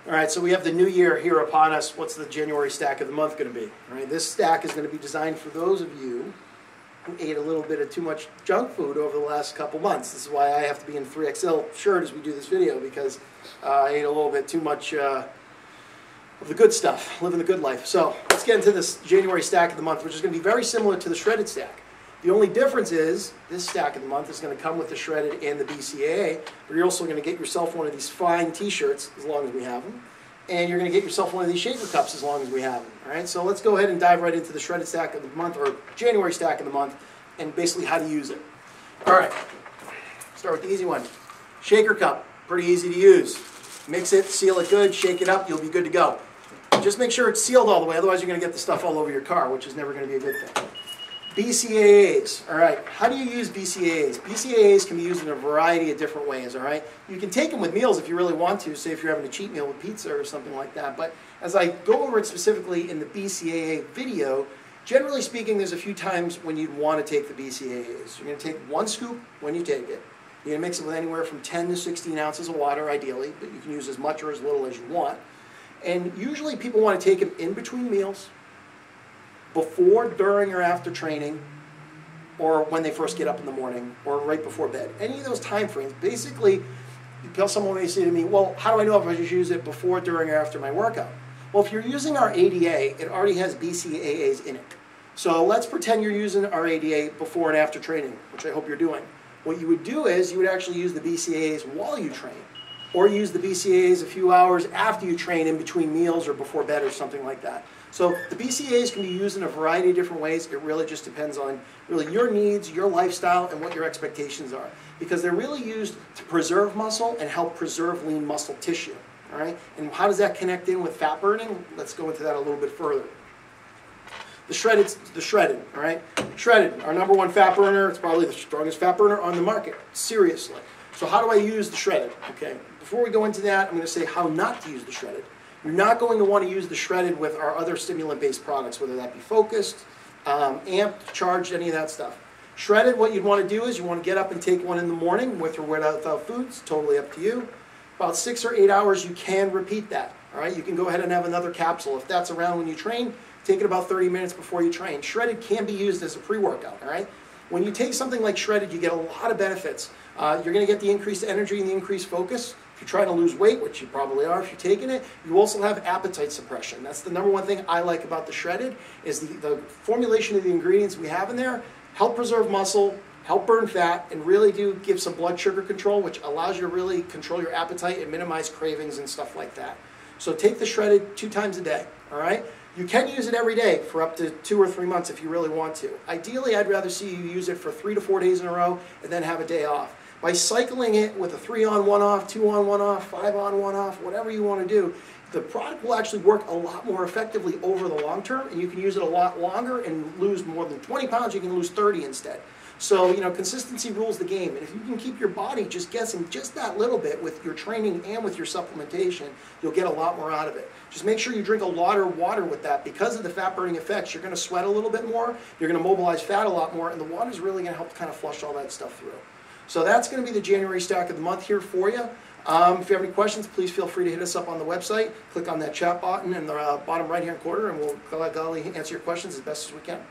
All right, so we have the new year here upon us. What's the January stack of the month going to be? All right, this stack is going to be designed for those of you who ate a little bit of too much junk food over the last couple months. This is why I have to be in 3XL shirt as we do this video, because I ate a little bit too much of the good stuff, living the good life. So let's get into this January stack of the month, which is going to be very similar to the shredded stack. The only difference is this stack of the month is going to come with the shredded and the BCAA, but you're also going to get yourself one of these fine t-shirts, as long as we have them, and you're going to get yourself one of these shaker cups as long as we have them. All right, so let's go ahead and dive right into the shredded stack of the month, or January stack of the month, and basically how to use it. All right, start with the easy one. Shaker cup, pretty easy to use. Mix it, seal it good, shake it up, you'll be good to go. Just make sure it's sealed all the way, otherwise you're going to get the stuff all over your car, which is never going to be a good thing. BCAAs, all right, how do you use BCAAs? BCAAs can be used in a variety of different ways, all right? You can take them with meals if you really want to, say if you're having a cheat meal with pizza or something like that, but as I go over it specifically in the BCAA video, generally speaking, there's a few times when you'd want to take the BCAAs. You're going to take one scoop when you take it. You're going to mix it with anywhere from 10 to 16 ounces of water, ideally, but you can use as much or as little as you want. And usually people want to take them in between meals, before, during, or after training, or when they first get up in the morning, or right before bed. Any of those time frames. Basically, someone may say to me, well, how do I know if I should use it before, during, or after my workout? Well, if you're using our ADA, it already has BCAAs in it. So let's pretend you're using our ADA before and after training, which I hope you're doing. What you would do is you would actually use the BCAAs while you train, or use the BCAAs a few hours after you train in between meals or before bed or something like that. So the BCAAs can be used in a variety of different ways. It really just depends on really your needs, your lifestyle, and what your expectations are. Because they're really used to preserve muscle and help preserve lean muscle tissue. All right? And how does that connect in with fat burning? Let's go into that a little bit further. The shredded, all right? Shredded, our #1 fat burner. It's probably the strongest fat burner on the market, seriously. So how do I use the shredded? Okay, before we go into that, I'm going to say how not to use the shredded. You're not going to want to use the shredded with our other stimulant-based products, whether that be focused, amped, charged, any of that stuff. Shredded, what you'd want to do is you want to get up and take one in the morning with or without food. It's totally up to you. About 6 or 8 hours, you can repeat that. All right, you can go ahead and have another capsule. If that's around when you train, take it about 30 minutes before you train. Shredded can be used as a pre-workout. All right. When you take something like shredded, you get a lot of benefits. You're going to get the increased energy and the increased focus. If you're trying to lose weight, which you probably are if you're taking it, you also have appetite suppression. That's the #1 thing I like about the shredded, is the formulation of the ingredients we have in there help preserve muscle, help burn fat, and really do give some blood sugar control, which allows you to really control your appetite and minimize cravings and stuff like that. So take the shredded 2 times a day, all right? You can use it every day for up to 2 or 3 months if you really want to. Ideally, I'd rather see you use it for 3 to 4 days in a row and then have a day off. By cycling it with a 3 on, 1 off, 2 on, 1 off, 5 on, 1 off, whatever you want to do, the product will actually work a lot more effectively over the long term, and you can use it a lot longer and lose more than 20 pounds, you can lose 30 instead. So, you know, consistency rules the game, and if you can keep your body just guessing just that little bit with your training and with your supplementation, you'll get a lot more out of it. Just make sure you drink a lot of water with that. Because of the fat burning effects, you're going to sweat a little bit more, you're going to mobilize fat a lot more, and the water is really going to help kind of flush all that stuff through. So that's going to be the January stack of the month here for you. If you have any questions, please feel free to hit us up on the website. Click on that chat button in the bottom right-hand corner, and we'll gladly answer your questions as best as we can.